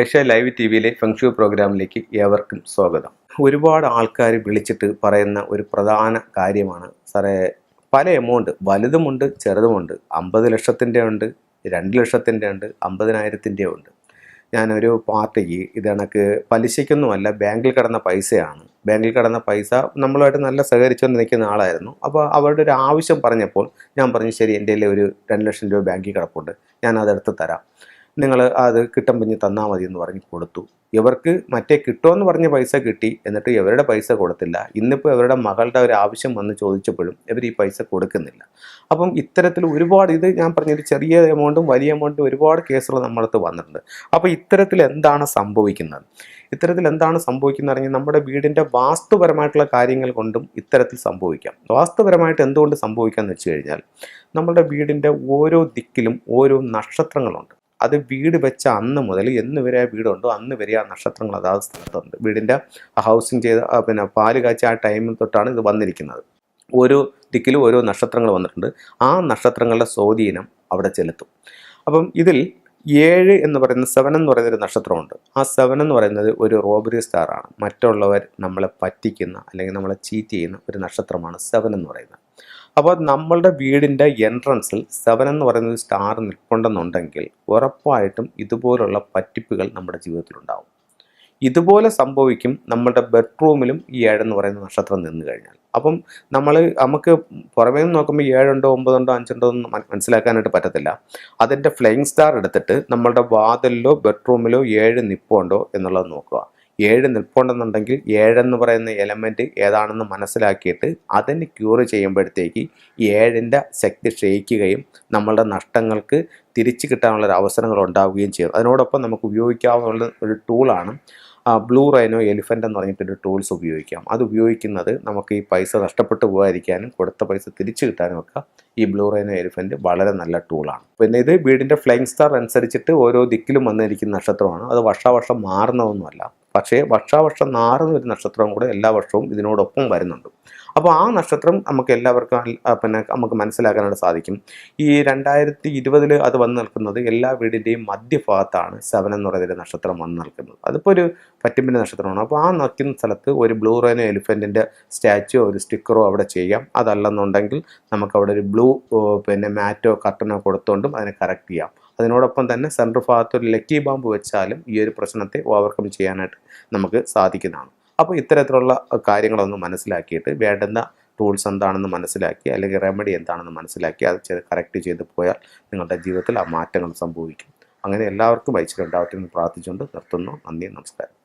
Asia live T വിയിലെ feng shui പ്രോഗ്രാമിലേക്ക് ഏവർക്കും സ്വാഗതം. ഒരുപാട് ആൾക്കാർ വിളിച്ചിട്ട് പറയുന്ന ഒരു പ്രധാന കാര്യമാണ്, സാറേ പല എമൗണ്ട് വലുതുമുണ്ട് ചെറുതുമുണ്ട്, 50 ലക്ഷത്തിൻ്റെ ഉണ്ട്, 2 ലക്ഷത്തിൻ്റെ ഉണ്ട്, 50,000-ൻ്റെ ഉണ്ട്. ഞാനൊരു പാർട്ടിക്ക് ഇത് കണക്ക് പലിശയ്ക്കൊന്നുമല്ല, ബാങ്കിൽ കിടന്ന പൈസയാണ്. ബാങ്കിൽ കിടന്ന പൈസ നമ്മളുമായിട്ട് നല്ല സഹകരിച്ചുകൊണ്ട് നിൽക്കുന്ന ആളായിരുന്നു. അപ്പോൾ അവരുടെ ഒരു ആവശ്യം പറഞ്ഞപ്പോൾ ഞാൻ പറഞ്ഞു, ശരി എൻ്റെ കയ്യിൽ ഒരു 2 ലക്ഷം രൂപ ബാങ്കിൽ കിടപ്പുണ്ട്, ഞാൻ അതെടുത്ത് തരാം, നിങ്ങൾ അത് കിട്ടുമ്പോൾ ഇനി തന്നാൽ മതി എന്ന് പറഞ്ഞ് കൊടുത്തു. ഇവർക്ക് മറ്റേ കിട്ടുമെന്ന് പറഞ്ഞ പൈസ കിട്ടി, എന്നിട്ട് ഇവരുടെ പൈസ കൊടുത്തില്ല. ഇന്നിപ്പോൾ ഇവരുടെ മകളുടെ ഒരു ആവശ്യം വന്ന് ചോദിച്ചപ്പോഴും ഇവർ ഈ പൈസ കൊടുക്കുന്നില്ല. അപ്പം ഇത്തരത്തിൽ ഒരുപാട്, ഇത് ഞാൻ പറഞ്ഞൊരു ചെറിയ എമൗണ്ടും വലിയ എമൗണ്ടും ഒരുപാട് കേസുകൾ നമ്മളടുത്ത് വന്നിട്ടുണ്ട്. അപ്പോൾ ഇത്തരത്തിൽ എന്താണ് സംഭവിക്കുന്നത്? പറഞ്ഞാൽ നമ്മുടെ വീടിൻ്റെ വാസ്തുപരമായിട്ടുള്ള കാര്യങ്ങൾ കൊണ്ടും ഇത്തരത്തിൽ സംഭവിക്കാം. വാസ്തുപരമായിട്ട് എന്തുകൊണ്ട് സംഭവിക്കാമെന്ന് വെച്ച് കഴിഞ്ഞാൽ, നമ്മുടെ വീടിൻ്റെ ഓരോ ദിക്കിലും ഓരോ നക്ഷത്രങ്ങളുണ്ട്. അത് വീട് വെച്ച അന്ന് മുതൽ എന്ന് വരെ ആ വീടുണ്ടോ അന്ന് വരെ ആ നക്ഷത്രങ്ങൾ അതാത് സ്ഥലത്തുണ്ട്. വീടിൻ്റെ ഹൗസിങ് ചെയ്ത പാല് കാച്ച ആ ടൈമിൽ തൊട്ടാണ് ഇത് വന്നിരിക്കുന്നത്. ഓരോ ദിക്കിലും ഓരോ നക്ഷത്രങ്ങൾ വന്നിട്ടുണ്ട്. ആ നക്ഷത്രങ്ങളുടെ സ്വാധീനം അവിടെ ചെലുത്തും. അപ്പം ഇതിൽ 7 എന്ന് പറയുന്ന 7 എന്ന് പറയുന്നൊരു നക്ഷത്രമുണ്ട്. ആ 7 എന്ന് പറയുന്നത് ഒരു റോബറി സ്റ്റാറാണ്. മറ്റുള്ളവർ നമ്മളെ പറ്റിക്കുന്ന അല്ലെങ്കിൽ നമ്മളെ ചീറ്റ് ചെയ്യുന്ന ഒരു നക്ഷത്രമാണ് 7 എന്ന് പറയുന്നത്. അപ്പോൾ നമ്മളുടെ വീടിൻ്റെ എൻട്രൻസിൽ 7 എന്ന് പറയുന്നത് സ്റ്റാർ നിൽപ്പുണ്ടെന്നുണ്ടെങ്കിൽ ഉറപ്പായിട്ടും ഇതുപോലുള്ള പറ്റിപ്പുകൾ നമ്മുടെ ജീവിതത്തിലുണ്ടാവും. ഇതുപോലെ സംഭവിക്കും നമ്മളുടെ ബെഡ്റൂമിലും ഈ 7 എന്ന് പറയുന്ന നക്ഷത്രം നിന്ന് കഴിഞ്ഞാൽ. അപ്പം നമുക്ക് പുറമേ നിന്ന് നോക്കുമ്പോൾ 7 ഉണ്ടോ 9 ഉണ്ടോ 5 ഉണ്ടോ എന്ന് മനസ്സിലാക്കാനായിട്ട് പറ്റത്തില്ല. അതിൻ്റെ ഫ്ലൈയിങ് സ്റ്റാർ എടുത്തിട്ട് നമ്മളുടെ വാതിലിലോ ബെഡ്റൂമിലോ 7 നിൽപ്പുണ്ടോ എന്നുള്ളത് നോക്കുക. 7 നിൽപ്പുണ്ടെന്നുണ്ടെങ്കിൽ 7 എന്ന് പറയുന്ന എലമെൻറ്റ് ഏതാണെന്ന് മനസ്സിലാക്കിയിട്ട് അതിന് ക്യൂറ് ചെയ്യുമ്പോഴത്തേക്ക് 7ൻ്റെ ശക്തി ക്ഷയിക്കുകയും നമ്മളുടെ നഷ്ടങ്ങൾക്ക് തിരിച്ചു കിട്ടാനുള്ളൊരു അവസരങ്ങൾ ഉണ്ടാവുകയും ചെയ്യും. അതിനോടൊപ്പം നമുക്ക് ഉപയോഗിക്കാവുന്ന ഒരു ടൂളാണ് ബ്ലൂ റൈനോ എലിഫൻ്റ് എന്ന് പറഞ്ഞിട്ടൊരു ടൂൾസ് ഉപയോഗിക്കാം. അത് ഉപയോഗിക്കുന്നത് നമുക്ക് ഈ പൈസ നഷ്ടപ്പെട്ടു പോകാതിരിക്കാനും കൊടുത്ത പൈസ തിരിച്ചു കിട്ടാനും ഒക്കെ ഈ ബ്ലൂ റൈനോ എലിഫൻ്റ് വളരെ നല്ല ടൂളാണ്. പിന്നെ ഇത് വീടിൻ്റെ ഫ്ലൈയിങ് സ്റ്റാർ അനുസരിച്ചിട്ട് ഓരോ ദിക്കിലും വന്നിരിക്കുന്ന നക്ഷത്രമാണ്. അത് വർഷാവർഷം മാറുന്നതൊന്നുമല്ല. പക്ഷേ വർഷാവർഷം മാറുന്ന ഒരു നക്ഷത്രവും കൂടെ എല്ലാ വർഷവും ഇതിനോടൊപ്പം വരുന്നുണ്ട്. അപ്പോൾ ആ നക്ഷത്രം നമുക്ക് എല്ലാവർക്കും നമുക്ക് മനസ്സിലാക്കാനായിട്ട് സാധിക്കും. ഈ 2020 അത് വന്ന് നിൽക്കുന്നത് എല്ലാ വീടിൻ്റെയും മധ്യഭാഗത്താണ് 7 എന്ന് പറയുന്ന നക്ഷത്രം വന്ന് നിൽക്കുന്നത്. അതിപ്പോൾ ഒരു പറ്റിപ്പിൻ്റെ നക്ഷത്രമാണ്. അപ്പോൾ ആ നിൽക്കുന്ന സ്ഥലത്ത് ഒരു ബ്ലൂ റൈനോ എലിഫൻറ്റിൻ്റെ സ്റ്റാച്ചുവോ ഒരു സ്റ്റിക്കറോ അവിടെ ചെയ്യാം. അതല്ലെന്നുണ്ടെങ്കിൽ നമുക്കവിടെ ഒരു ബ്ലൂ മാറ്റോ കർട്ടനോ കൊടുത്തുകൊണ്ടും അതിനെ കറക്റ്റ് ചെയ്യാം. അതിനോടൊപ്പം തന്നെ സെൻട്രൽ ഭാഗത്ത് ഒരു ലക്കി ബാമ്പ് വെച്ചാലും ഈ ഒരു പ്രശ്നത്തെ ഓവർകം ചെയ്യാനായിട്ട് നമുക്ക് സാധിക്കുന്നതാണ്. അപ്പോൾ ഇത്തരത്തിലുള്ള കാര്യങ്ങളൊന്ന് മനസ്സിലാക്കിയിട്ട് വേണ്ടുന്ന ടൂൾസ് എന്താണെന്ന് മനസ്സിലാക്കി അല്ലെങ്കിൽ റെമഡി എന്താണെന്ന് മനസ്സിലാക്കി അത് കറക്റ്റ് ചെയ്ത് പോയാൽ നിങ്ങളുടെ ജീവിതത്തിൽ ആ മാറ്റങ്ങൾ സംഭവിക്കും. അങ്ങനെ എല്ലാവർക്കും ഐശ്വര്യം ഉണ്ടാവട്ടെ എന്ന് പ്രാർത്ഥിച്ചുകൊണ്ട് നിർത്തുന്നു. നന്ദി, നമസ്കാരം.